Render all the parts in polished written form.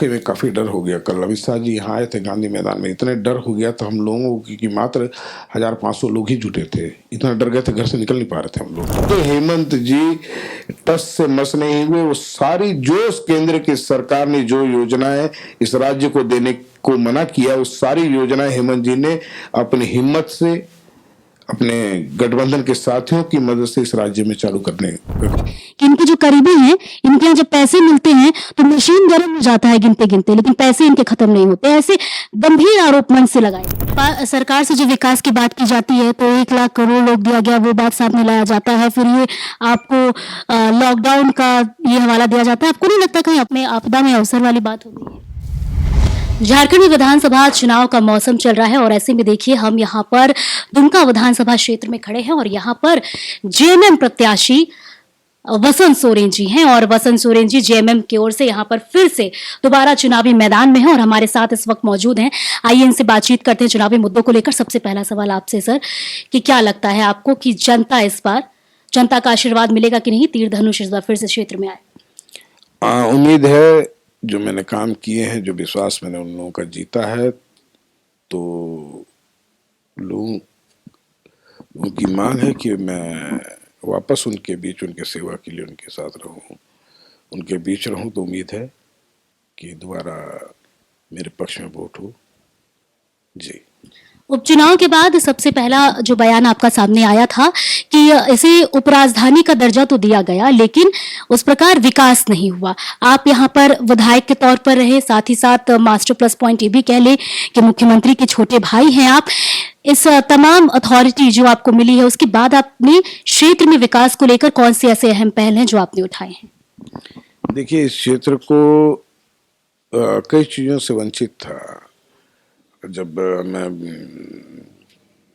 वाकई में काफ़ी डर हो गया। कल अमित शाह जी यहाँ आए थे गांधी मैदान में, इतने डर हो गया था हम लोगों को कि मात्र 1500 लोग ही जुटे थे। इतना डर गए थे, घर से निकल नहीं पा रहे थे हम लोग। तो हेमंत जी टस से मस नहीं हुए। वो सारी जो केंद्र की सरकार ने जो योजनाएं इस राज्य को देने को मना किया, उस सारी योजनाएं हेमंत जी ने अपनी हिम्मत से, अपने गठबंधन के साथियों की मदद से इस राज्य में चालू करने कि इनके जो करीबी हैं, इनके यहाँ जब पैसे मिलते हैं तो मशीन गर्म हो जाता है गिनते गिनते, लेकिन पैसे इनके खत्म नहीं होते। ऐसे गंभीर आरोप मंच से लगाए। सरकार से जो विकास की बात की जाती है तो 1 लाख करोड़ लोग दिया गया, वो बात सामने लाया जाता है। फिर ये आपको लॉकडाउन का ये हवाला दिया जाता है। आपको नहीं लगता कहीं अपने आपदा में अवसर वाली बात हो गई है? झारखंड में विधानसभा चुनाव का मौसम चल रहा है और ऐसे में देखिए हम यहाँ पर दुमका विधानसभा क्षेत्र में खड़े हैं और यहाँ पर जेएमएम प्रत्याशी वसंत सोरेन जी हैं और वसंत सोरेन जी जेएमएम की ओर से यहाँ पर फिर से दोबारा चुनावी मैदान में हैं और हमारे साथ इस वक्त मौजूद हैं। आइए इनसे बातचीत करते हैं चुनावी मुद्दों को लेकर। सबसे पहला सवाल आपसे सर कि क्या लगता है आपको कि जनता का आशीर्वाद मिलेगा कि नहीं, तीर धनुष इस बार फिर से क्षेत्र में आए? उम्मीद है, जो मैंने काम किए हैं, जो विश्वास मैंने उन लोगों का जीता है, तो लोगों की मांग है कि मैं वापस उनके बीच, उनके सेवा के लिए उनके साथ रहूं, उनके बीच रहूं। तो उम्मीद है कि दोबारा मेरे पक्ष में वोट हो। जी। उपचुनाव के बाद सबसे पहला जो बयान आपका सामने आया था कि इसे उपराजधानी का दर्जा तो दिया गया लेकिन उस प्रकार विकास नहीं हुआ। आप यहाँ पर विधायक के तौर पर रहे, साथ ही साथ मास्टर प्लस पॉइंट ये भी कह ले कि मुख्यमंत्री के छोटे भाई हैं आप। इस तमाम अथॉरिटी जो आपको मिली है उसके बाद आपने क्षेत्र में विकास को लेकर कौन से ऐसे अहम पहल हैं जो आपने उठाए हैं? देखिए, इस क्षेत्र को कई चीज़ों से वंचित था। जब मैं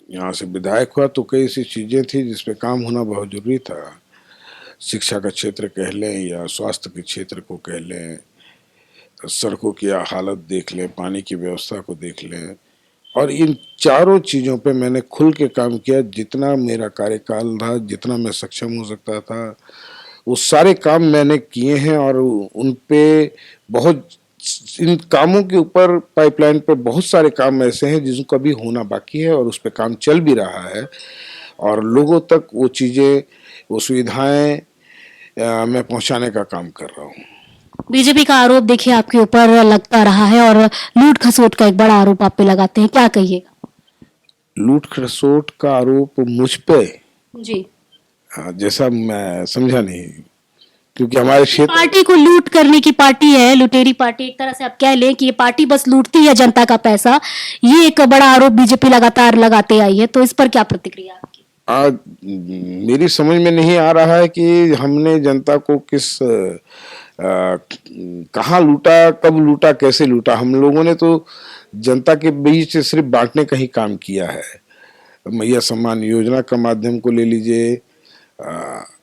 यहाँ से विधायक हुआ तो कई ऐसी चीज़ें थी जिस पे काम होना बहुत ज़रूरी था। शिक्षा का क्षेत्र कह लें या स्वास्थ्य के क्षेत्र को कह लें, सड़कों की हालत देख लें, पानी की व्यवस्था को देख लें, और इन चारों चीज़ों पे मैंने खुल के काम किया। जितना मेरा कार्यकाल था, जितना मैं सक्षम हो सकता था, वो सारे काम मैंने किए हैं। और उन पे बहुत, इन कामों के ऊपर, पाइपलाइन पे बहुत सारे काम ऐसे हैं जिनको अभी होना बाकी है और उस पर काम चल भी रहा है और लोगों तक वो चीज़ें, वो सुविधाएं मैं पहुंचाने का काम कर रहा हूँ। बीजेपी का आरोप देखिए आपके ऊपर लगता रहा है और लूट खसोट का एक बड़ा आरोप आप पे लगाते हैं, क्या कहिएगा? लूट खसोट का आरोप मुझ पे? जी। जैसा मैं समझा नहीं, क्योंकि हमारे क्षेत्र पार्टी को लूट करने की पार्टी है, लुटेरी पार्टी एक तरह से आप कह लें कि ये पार्टी बस लूटती है जनता का पैसा। ये एक बड़ा आरोप बीजेपी लगातार लगाते आई है, तो इस पर क्या प्रतिक्रिया आपकी? आज मेरी समझ में नहीं आ रहा है कि हमने जनता को कहाँ लूटा, कब लूटा, कैसे लूटा। हम लोगों ने तो जनता के बीच सिर्फ बांटने का ही काम किया है। मैया सम्मान योजना का माध्यम को ले लीजिए,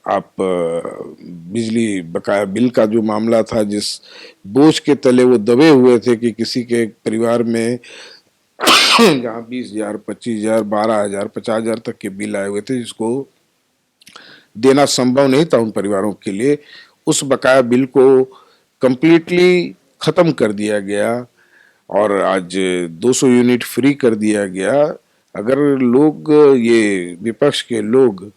आप बिजली बकाया बिल का जो मामला था, जिस बोझ के तले वो दबे हुए थे कि किसी के परिवार में जहाँ 20,000, 25,000, 12,000, 50,000 तक के बिल आए हुए थे, जिसको देना संभव नहीं था उन परिवारों के लिए, उस बकाया बिल को कंप्लीटली खत्म कर दिया गया और आज 200 यूनिट फ्री कर दिया गया। अगर लोग, ये विपक्ष के लोग,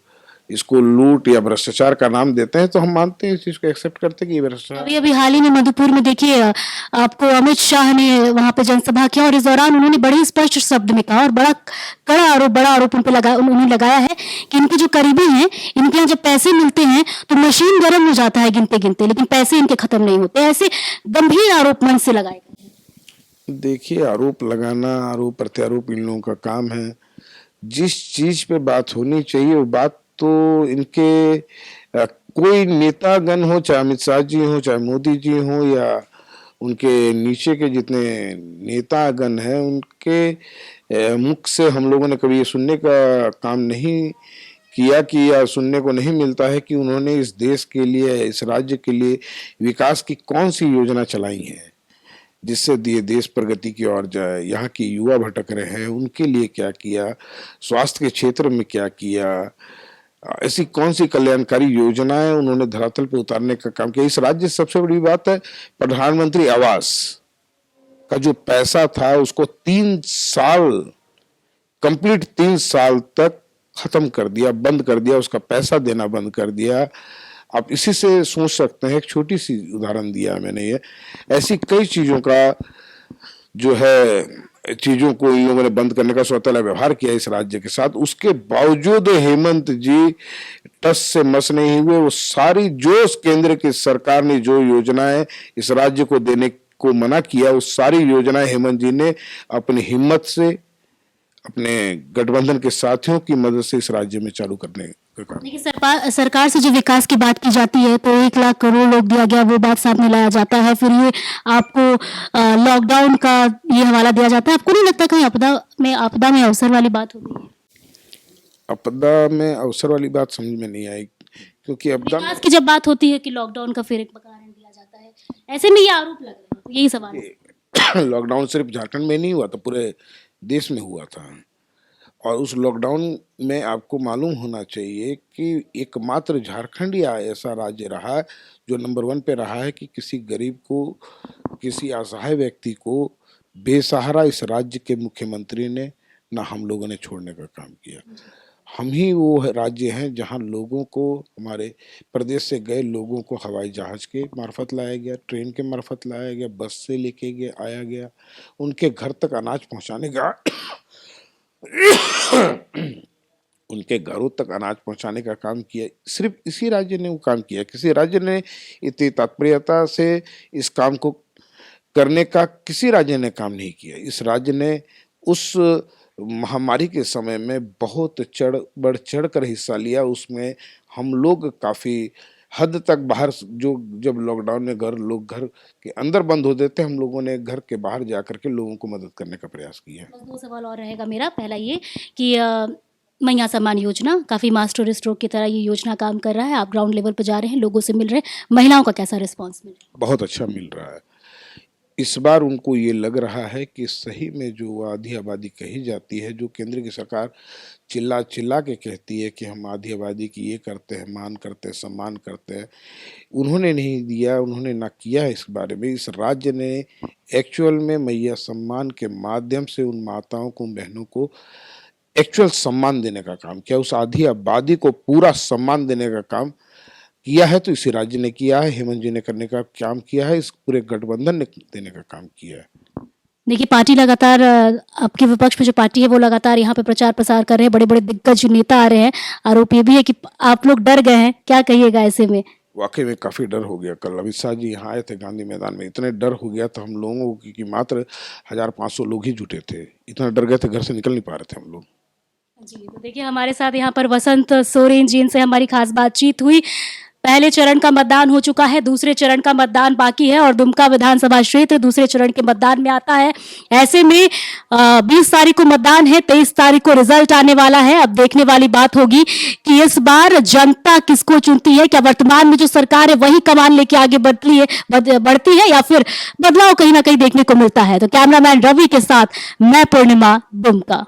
इसको लूट या भ्रष्टाचार का नाम देते हैं तो हम मानते हैं, इस चीज को एक्सेप्ट करते हैं कि ये भ्रष्टाचार। अभी अभी हाल ही में मधुपुर में देखिए आपको अमित शाह ने वहां पे जनसभा किया और इस दौरान उन्होंने बड़े स्पष्ट शब्द में कहा और बड़ा आरोप उन पे उन्होंने लगाया है कि इनके जो करीबी हैं, इनके यहाँ जब पैसे मिलते हैं तो मशीन गर्म हो जाता है गिनते गिनते, लेकिन पैसे इनके खत्म नहीं होते। ऐसे गंभीर आरोप मंच से लगाए गए। देखिए, आरोप लगाना, आरोप प्रत्यारोप इन लोगों का काम है। जिस चीज पे बात होनी चाहिए वो बात तो इनके कोई नेतागण हो, चाहे अमित शाह जी हो, चाहे मोदी जी हो, या उनके नीचे के जितने नेतागण हैं, उनके मुख से हम लोगों ने कभी ये सुनने का काम नहीं किया कि, या सुनने को नहीं मिलता है कि उन्होंने इस देश के लिए, इस राज्य के लिए विकास की कौन सी योजना चलाई है जिससे ये देश प्रगति की ओर जाए। यहाँ के युवा भटक रहे हैं, उनके लिए क्या किया, स्वास्थ्य के क्षेत्र में क्या किया, ऐसी कौन सी कल्याणकारी योजनाएं उन्होंने धरातल पर उतारने का काम किया। इस राज्य से सबसे बड़ी बात है प्रधानमंत्री आवास का जो पैसा था उसको 3 साल कंप्लीट 3 साल तक खत्म कर दिया, बंद कर दिया, उसका पैसा देना बंद कर दिया। आप इसी से सोच सकते हैं, एक छोटी सी उदाहरण दिया मैंने, ये ऐसी कई चीजों का जो है चीजों को इन लोगों ने बंद करने का स्वतः व्यवहार किया इस राज्य के साथ। उसके बावजूद हेमंत जी टस से मस नहीं हुए। वो सारी जो केंद्र की सरकार ने जो योजनाएं इस राज्य को देने को मना किया, उस सारी योजनाएं हेमंत जी ने अपनी हिम्मत से, अपने गठबंधन के साथियों की मदद से इस राज्य में चालू करने का काम। देखिए, सरकार से जो विकास की बात की जाती है तो 1 लाख करोड़ लोग दिया गया, वो बात सामने लाया जाता है। फिर ये आपको लॉकडाउन का ये हवाला दिया जाता है। आपको नहीं लगता कहीं आपदा में अवसर वाली बात हो गई है? आपदा में अवसर वाली बात समझ में नहीं आई, क्योंकि आपदा विकास की जब बात होती है कि लॉकडाउन का फिर एक कारण दिया जाता है, ऐसे में ये आरोप लग रहे हैं, तो यही सवाल है। लॉकडाउन सिर्फ झारखंड में नहीं हुआ था, पूरे देश में हुआ था। और उस लॉकडाउन में आपको मालूम होना चाहिए कि एकमात्र झारखंड ही ऐसा राज्य रहा जो नंबर 1 पे रहा है कि किसी गरीब को, किसी असहाय व्यक्ति को बेसहारा इस राज्य के मुख्यमंत्री ने ना हम लोगों ने छोड़ने का काम किया। हम ही वो राज्य हैं जहां लोगों को, हमारे प्रदेश से गए लोगों को हवाई जहाज के मार्फत लाया गया, ट्रेन के मार्फत लाया गया, बस से लेके गया आया गया, उनके घर तक अनाज पहुंचाने का उनके घरों तक अनाज पहुंचाने का काम किया। सिर्फ इसी राज्य ने वो काम किया। किसी राज्य ने इतनी तत्परता से इस काम को करने का किसी राज्य ने काम नहीं किया। इस राज्य ने उस महामारी के समय में बहुत बढ़ चढ़ कर हिस्सा लिया। उसमें हम लोग काफ़ी हद तक बाहर, जो जब लॉकडाउन में लोग घर के अंदर बंद हो देते, हम लोगों ने घर के बाहर जा करके लोगों को मदद करने का प्रयास किया है। बस 2 सवाल और रहेगा मेरा। पहला ये कि मैया सम्मान योजना काफ़ी मास्टर स्ट्रोक की तरह ये योजना काम कर रहा है। आप ग्राउंड लेवल पर जा रहे हैं, लोगों से मिल रहे हैं, महिलाओं का कैसा रिस्पॉन्स मिल रहा है? बहुत अच्छा मिल रहा है। इस बार उनको ये लग रहा है कि सही में जो आधी आबादी कही जाती है, जो केंद्र की सरकार चिल्ला चिल्ला के कहती है कि हम आधी आबादी की ये करते हैं, मान करते हैं, सम्मान करते हैं, उन्होंने नहीं दिया, उन्होंने ना किया है इस बारे में। इस राज्य ने एक्चुअल में मैया सम्मान के माध्यम से उन माताओं को, बहनों को एक्चुअल सम्मान देने का काम किया। उस आधी आबादी को पूरा सम्मान देने का काम किया है तो इसी राज्य ने किया है, हेमंत जी ने करने का काम किया है, इस पूरे गठबंधन ने देने का काम किया है। देखिए, पार्टी लगातार, आपके विपक्ष में जो पार्टी है वो लगातार यहाँ पे प्रचार प्रसार कर रहे हैं, बड़े बड़े दिग्गज नेता आ रहे हैं। आरोप ये भी है कि आप लोग डर गए हैं, क्या कहिएगा ऐसे में? वाकई में काफ़ी डर हो गया। कल अमित शाह जी यहाँ आए थे गांधी मैदान में, इतने डर हो गया था हम लोगों को कि मात्र 1500 लोग ही जुटे थे। इतना डर गए थे, घर से निकल नहीं पा रहे थे हम लोग। जी, तो देखिए हमारे साथ यहाँ पर वसंत सोरेन जी, इनसे हमारी खास बातचीत हुई। पहले चरण का मतदान हो चुका है, दूसरे चरण का मतदान बाकी है और दुमका विधानसभा क्षेत्र दूसरे चरण के मतदान में आता है। ऐसे में 20 तारीख को मतदान है, 23 तारीख को रिजल्ट आने वाला है। अब देखने वाली बात होगी कि इस बार जनता किसको चुनती है। क्या वर्तमान में जो सरकार है वही कमान लेके आगे बढ़ती है या फिर बदलाव कहीं ना कहीं देखने को मिलता है? तो कैमरामैन रवि के साथ मैं पूर्णिमा, दुमका।